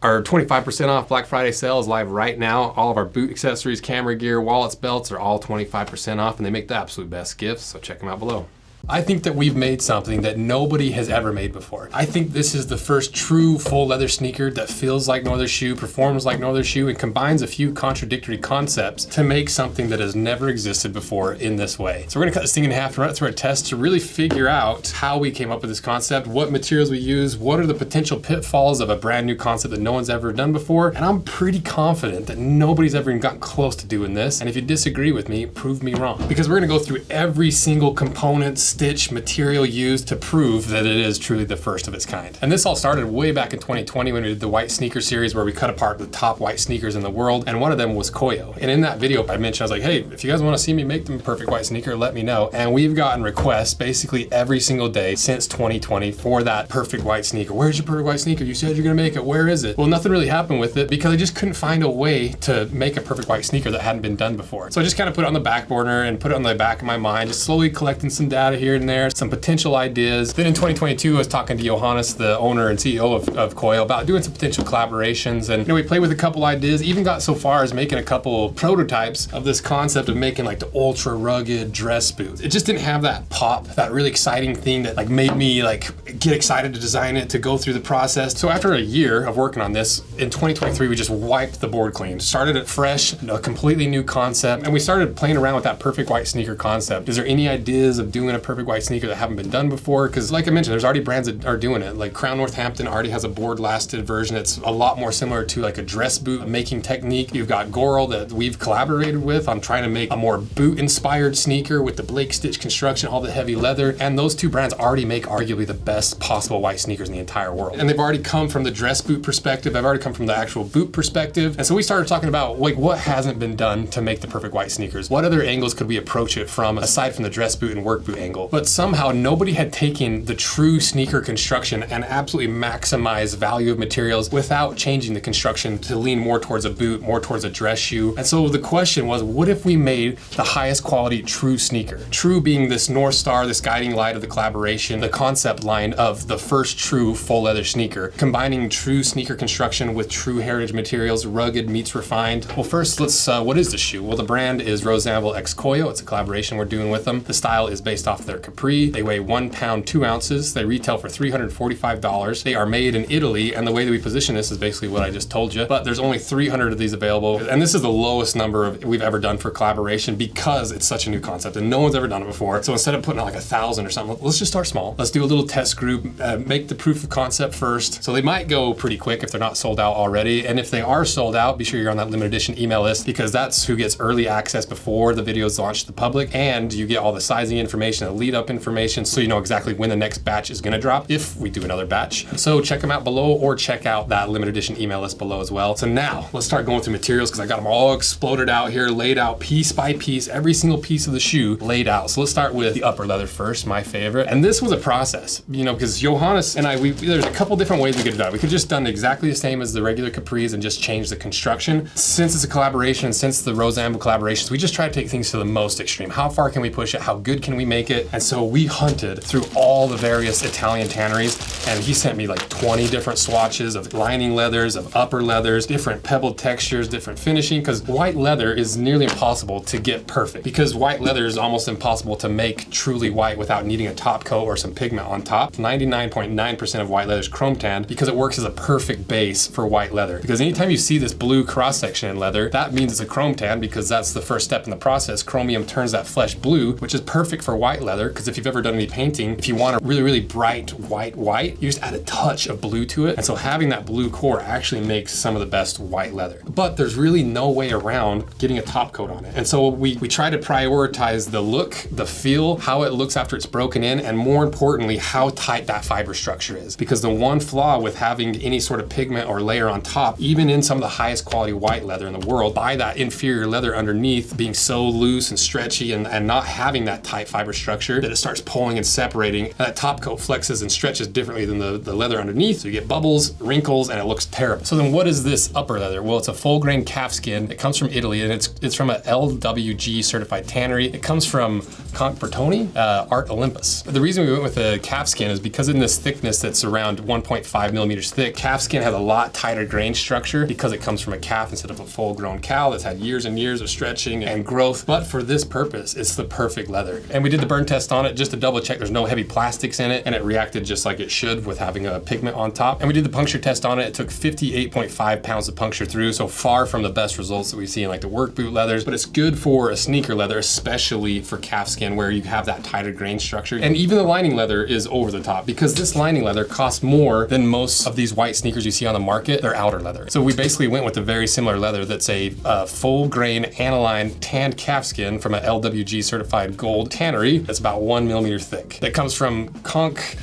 Our 25% off Black Friday sale is live right now. All of our boot accessories, camera gear, wallets, belts are all 25% off, and they make the absolute best gifts, so check them out below. I think that we've made something that nobody has ever made before. I think this is the first true full leather sneaker that feels like no other shoe, performs like no other shoe, and combines a few contradictory concepts to make something that has never existed before in this way. So we're gonna cut this thing in half and run it through a test to really figure out how we came up with this concept, what materials we use, what are the potential pitfalls of a brand new concept that no one's ever done before. And I'm pretty confident that nobody's ever even gotten close to doing this. And if you disagree with me, prove me wrong. Because we're gonna go through every single component, stitch, material used to prove that it is truly the first of its kind. And this all started way back in 2020 when we did the white sneaker series where we cut apart the top white sneakers in the world, and one of them was KOIO. And in that video I mentioned, I was like, hey, if you guys want to see me make them a perfect white sneaker, let me know. And we've gotten requests basically every single day since 2020 for that perfect white sneaker. Where's your perfect white sneaker? You said you're gonna make it, where is it? Well, nothing really happened with it because I just couldn't find a way to make a perfect white sneaker that hadn't been done before. So I just kind of put it on the back burner and put it on the back of my mind, just slowly collecting some data here and there, some potential ideas. Then in 2022, I was talking to Johannes, the owner and CEO of KOIO, about doing some potential collaborations. And we played with a couple ideas, even got so far as making a couple prototypes of this concept of making like the ultra rugged dress boots. It just didn't have that pop, that really exciting thing that like made me like get excited to design it, to go through the process. So after a year of working on this, in 2023, we just wiped the board clean, started it fresh, a completely new concept, and we started playing around with that perfect white sneaker concept. Is there any ideas of doing a perfect white sneaker that haven't been done before? Because like I mentioned, there's already brands that are doing it. Like Crown Northampton already has a board lasted version that's a lot more similar to like a dress boot making technique. You've got Goral that we've collaborated with on trying to make a more boot inspired sneaker with the Blake stitch construction, all the heavy leather. And those two brands already make arguably the best possible white sneakers in the entire world. And they've already come from the dress boot perspective. I've already come from the actual boot perspective. And so we started talking about like what hasn't been done to make the perfect white sneakers. What other angles could we approach it from aside from the dress boot and work boot angle? But somehow nobody had taken the true sneaker construction and absolutely maximize value of materials without changing the construction to lean more towards a boot, more towards a dress shoe. And so the question was, what if we made the highest quality true sneaker? True being this North Star, this guiding light of the collaboration, the concept line of the first true full leather sneaker, combining true sneaker construction with true heritage materials, rugged meets refined. Well, first, what is the shoe? Well, the brand is Anvil x KOIO. It's a collaboration we're doing with them. The style is based off their capri. They weigh 1 pound, 2 ounces. They retail for $345. They are made in Italy, and the way that we position this is basically what I just told you, but there's only 300 of these available, and this is the lowest number we've ever done for collaboration because it's such a new concept and no one's ever done it before. So instead of putting out like 1,000 or something, let's just start small. Let's do a little test group, make the proof of concept first. So they might go pretty quick if they're not sold out already, and if they are sold out, be sure you're on that limited edition email list because that's who gets early access before the videos launch to the public, and you get all the sizing information, the lead up information, so you know exactly when the next batch is gonna drop if we do another batch. So check them out below or check out that limited edition email list below as well. So now let's start going through materials because I got them all exploded out here, laid out piece by piece, every single piece of the shoe laid out. So let's start with the upper leather first, my favorite. And this was a process, because Johannes and I, there's a couple different ways we could have done it. We could have just done exactly the same as the regular capris and just change the construction. Since it's a collaboration, since the Anvil collaborations, we just try to take things to the most extreme. How far can we push it? How good can we make it? And so we hunted through all the various Italian tanneries, and he sent me like 20 different swatches of lining leathers, of upper leathers, different pebbled textures, different finishing, because white leather is nearly impossible to get perfect because white leather is almost impossible to make truly white without needing a top coat or some pigment on top. 99.9% of white leather is chrome tanned because it works as a perfect base for white leather. Because anytime you see this blue cross section in leather, that means it's a chrome tan because that's the first step in the process. Chromium turns that flesh blue, which is perfect for white leather because if you've ever done any painting, if you want a really, really bright white, you just add a touch of blue to it. And so having that blue core actually makes some of the best white leather. But there's really no way around getting a top coat on it. And so we try to prioritize the look, the feel, how it looks after it's broken in, and more importantly, how tight that fiber structure is. Because the one flaw with having any sort of pigment or layer on top, even in some of the highest quality white leather in the world, by that inferior leather underneath being so loose and stretchy and not having that tight fiber structure, structure that it starts pulling and separating. And that top coat flexes and stretches differently than the leather underneath. So you get bubbles, wrinkles, and it looks terrible. So then what is this upper leather? Well, it's a full grain calf skin. It comes from Italy, and it's from a LWG certified tannery. It comes from Conch Bertoni, Art Olympus. The reason we went with the calf skin is because in this thickness that's around 1.5 millimeters thick, calf skin has a lot tighter grain structure because it comes from a calf instead of a full grown cow that's had years and years of stretching and growth. But for this purpose, it's the perfect leather. And we did the burn test on it just to double check there's no heavy plastics in it, and it reacted just like it should with having a pigment on top. And we did the puncture test on it. It took 58.5 pounds of puncture through, so far from the best results that we see in like the work boot leathers, but it's good for a sneaker leather, especially for calf skin where you have that tighter grain structure. And even the lining leather is over the top because this lining leather costs more than most of these white sneakers you see on the market. They're outer leather. So we basically went with a very similar leather that's a full grain aniline tanned calf skin from an LWG certified gold tannery that's about 1 millimeter thick. That comes from Conch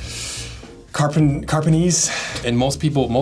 Carpenese, and most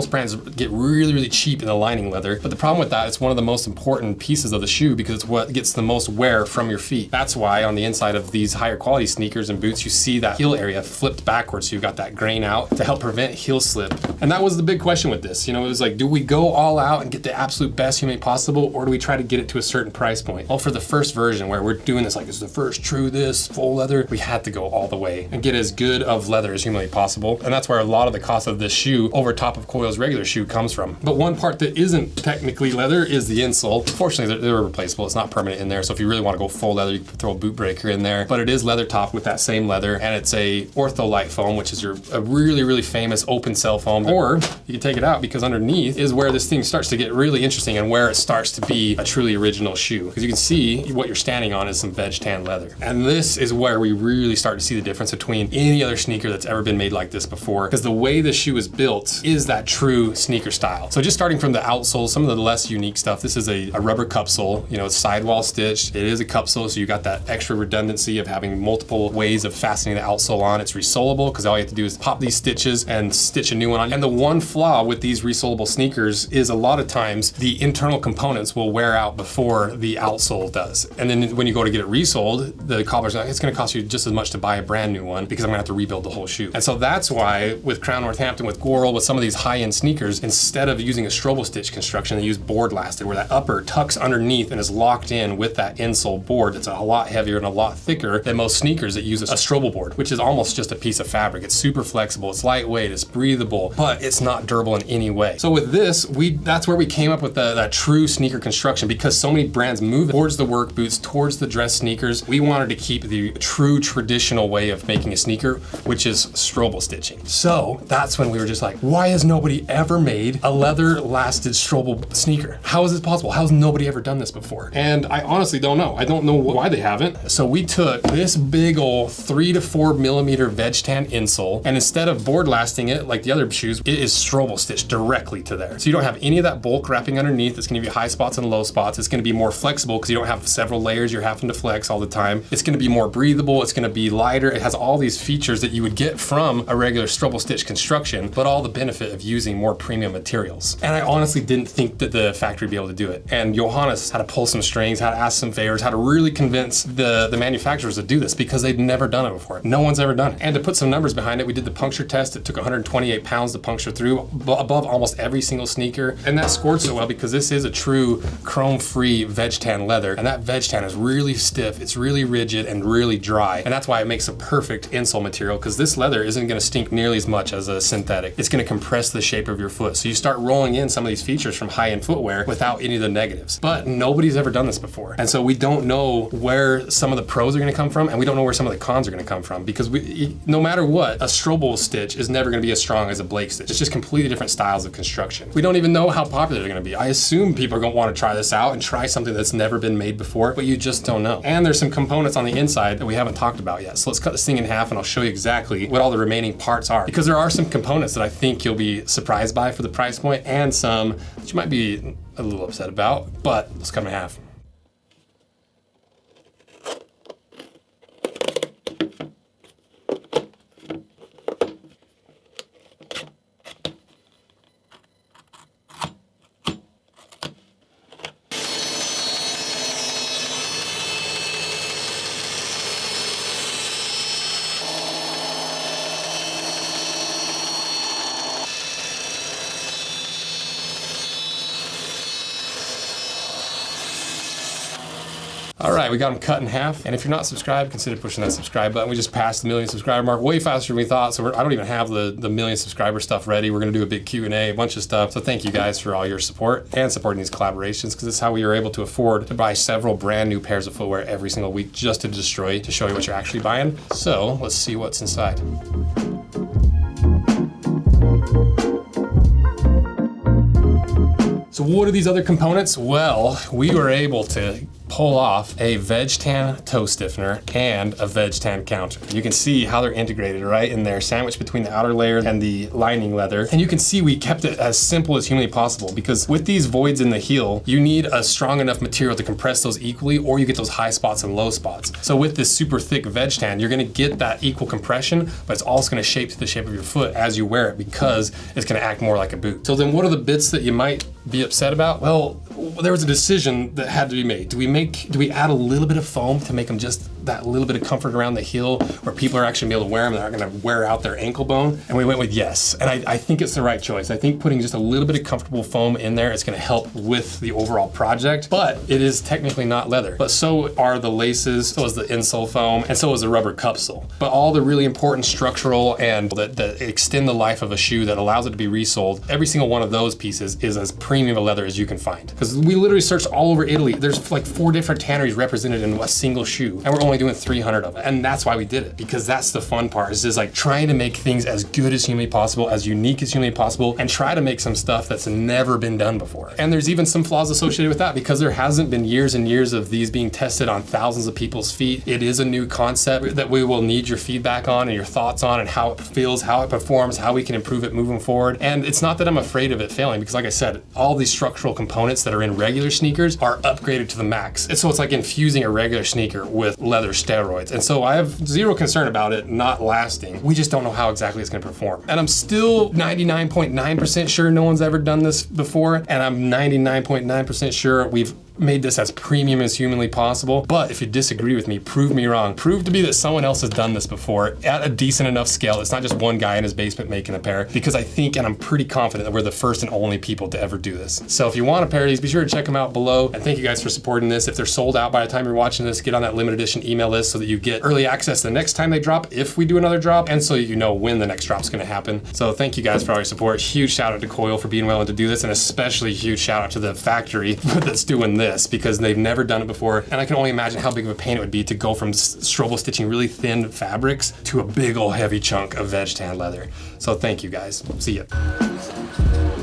brands get really, really cheap in the lining leather. But the problem with that, it's one of the most important pieces of the shoe because it's what gets the most wear from your feet. That's why on the inside of these higher quality sneakers and boots, you see that heel area flipped backwards. So you've got that grain out to help prevent heel slip. And that was the big question with this. You know, it was like, do we go all out and get the absolute best humanly possible, or do we try to get it to a certain price point? Well, for the first version where we're doing this, like this is the first true this full leather, we had to go all the way and get as good of leather as humanly possible. And that's where a lot of the cost of this shoe over top of KOIO's regular shoe comes from. But one part that isn't technically leather is the insole. Fortunately, they're replaceable. It's not permanent in there. So if you really want to go full leather, you can throw a boot breaker in there. But it is leather top with that same leather, and it's a ortholite foam, which is a really, really famous open cell foam. Or you can take it out because underneath is where this thing starts to get really interesting and where it starts to be a truly original shoe. Because you can see what you're standing on is some veg tan leather. And this is where we really start to see the difference between any other sneaker that's ever been made like this before. Because the way the shoe is built is that true sneaker style. So just starting from the outsole, some of the less unique stuff, this is a rubber cup sole. You know, it's sidewall stitched. It is a cup sole, so you got that extra redundancy of having multiple ways of fastening the outsole on. It's resolable because all you have to do is pop these stitches and stitch a new one on. And the one flaw with these resolable sneakers is a lot of times the internal components will wear out before the outsole does. And then when you go to get it resoled, the cobbler's like, it's gonna cost you just as much to buy a brand new one because I'm gonna have to rebuild the whole shoe. And so that's why with Crown Northampton, with Goral, with some of these high-end sneakers, instead of using a strobel stitch construction, they use board lasted, where that upper tucks underneath and is locked in with that insole board that's a lot heavier and a lot thicker than most sneakers that use a strobel board, which is almost just a piece of fabric. It's super flexible, it's lightweight, it's breathable, but it's not durable in any way. So with this, that's where we came up with that true sneaker construction, because so many brands move towards the work boots, towards the dress sneakers. We wanted to keep the true traditional way of making a sneaker, which is strobel stitching. So that's when we were just like, why has nobody ever made a leather lasted strobel sneaker? How is this possible? How has nobody ever done this before? And I honestly don't know. I don't know why they haven't. So we took this big old 3 to 4 millimeter veg tan insole, and instead of board lasting it like the other shoes, it is strobel stitched directly to there. So you don't have any of that bulk wrapping underneath. It's gonna give you high spots and low spots. It's gonna be more flexible because you don't have several layers you're having to flex all the time. It's gonna be more breathable. It's gonna be lighter. It has all these features that you would get from a regular strobel stitch construction, but all the benefit of using more premium materials. And I honestly didn't think that the factory would be able to do it. And Johannes had to pull some strings, had to ask some favors, had to really convince the manufacturers to do this because they'd never done it before. No one's ever done it. And to put some numbers behind it, we did the puncture test. It took 128 pounds to puncture through, above almost every single sneaker. And that scored so well because this is a true chrome-free veg tan leather. And that veg tan is really stiff, it's really rigid and really dry. And that's why it makes a perfect insole material, because this leather isn't gonna stink nearly as much as a synthetic. It's gonna compress the shape of your foot. So you start rolling in some of these features from high-end footwear without any of the negatives. But nobody's ever done this before. And so we don't know where some of the pros are gonna come from, and we don't know where some of the cons are gonna come from, because no matter what, a strobel stitch is never gonna be as strong as a Blake stitch. It's just completely different styles of construction. We don't even know how popular they're gonna be. I assume people are gonna wanna try this out and try something that's never been made before, but you just don't know. And there's some components on the inside that we haven't talked about yet. So let's cut this thing in half and I'll show you exactly what all the remaining parts are. Because there are some components that I think you'll be surprised by for the price point, and some that you might be a little upset about, but let's cut them in half. All right, we got them cut in half. And if you're not subscribed, consider pushing that subscribe button. We just passed the 1 million subscriber mark way faster than we thought. So I don't even have the 1 million subscriber stuff ready. We're gonna do a big Q&A, a bunch of stuff. So thank you guys for all your support and supporting these collaborations, because it's how we are able to afford to buy several brand new pairs of footwear every single week just to destroy, to show you what you're actually buying. So let's see what's inside. So what are these other components? Well, we were able to pull off a veg tan toe stiffener and a veg tan counter. You can see how they're integrated right in there, sandwiched between the outer layer and the lining leather. And you can see we kept it as simple as humanly possible, because with these voids in the heel, you need a strong enough material to compress those equally, or you get those high spots and low spots. So with this super thick veg tan, you're gonna get that equal compression, but it's also gonna shape to the shape of your foot as you wear it, because it's gonna act more like a boot. So then what are the bits that you might be upset about? Well, there was a decision that had to be made. Do we add a little bit of foam to make them just that little bit of comfort around the heel where people are actually gonna be able to wear them, they're not gonna wear out their ankle bone? And we went with yes. And I think it's the right choice. I think putting just a little bit of comfortable foam in there is gonna help with the overall project, but it is technically not leather. But so are the laces, so is the insole foam, and so is the rubber cupsole. But all the really important structural and that extend the life of a shoe that allows it to be resold, every single one of those pieces is as premium a leather as you can find. Because we literally searched all over Italy. There's like 4 different tanneries represented in a single shoe, and we're only doing 300 of it. And that's why we did it, because that's the fun part, is just like trying to make things as good as humanly possible, as unique as humanly possible, and try to make some stuff that's never been done before. And there's even some flaws associated with that, because there hasn't been years and years of these being tested on thousands of people's feet. It is a new concept that we will need your feedback on and your thoughts on, and how it feels, how it performs, how we can improve it moving forward. And it's not that I'm afraid of it failing, because like I said, all these structural components that are in regular sneakers are upgraded to the max. And so it's like infusing a regular sneaker with leather steroids. And so I have zero concern about it not lasting. We just don't know how exactly it's gonna perform. And I'm still 99.9% sure no one's ever done this before. And I'm 99.9% sure we've made this as premium as humanly possible. But if you disagree with me, prove me wrong. Prove to me that someone else has done this before at a decent enough scale. It's not just one guy in his basement making a pair, because I think, and I'm pretty confident, that we're the first and only people to ever do this. So if you want a pair of these, be sure to check them out below. And thank you guys for supporting this. If they're sold out by the time you're watching this, get on that limited edition email list so that you get early access the next time they drop, if we do another drop, and so you know when the next drop's gonna happen. So thank you guys for all your support. Huge shout out to KOIO for being willing to do this, and especially huge shout out to the factory that's doing this, because they've never done it before. And I can only imagine how big of a pain it would be to go from strobo stitching really thin fabrics to a big old heavy chunk of veg tan leather. So thank you guys. See ya.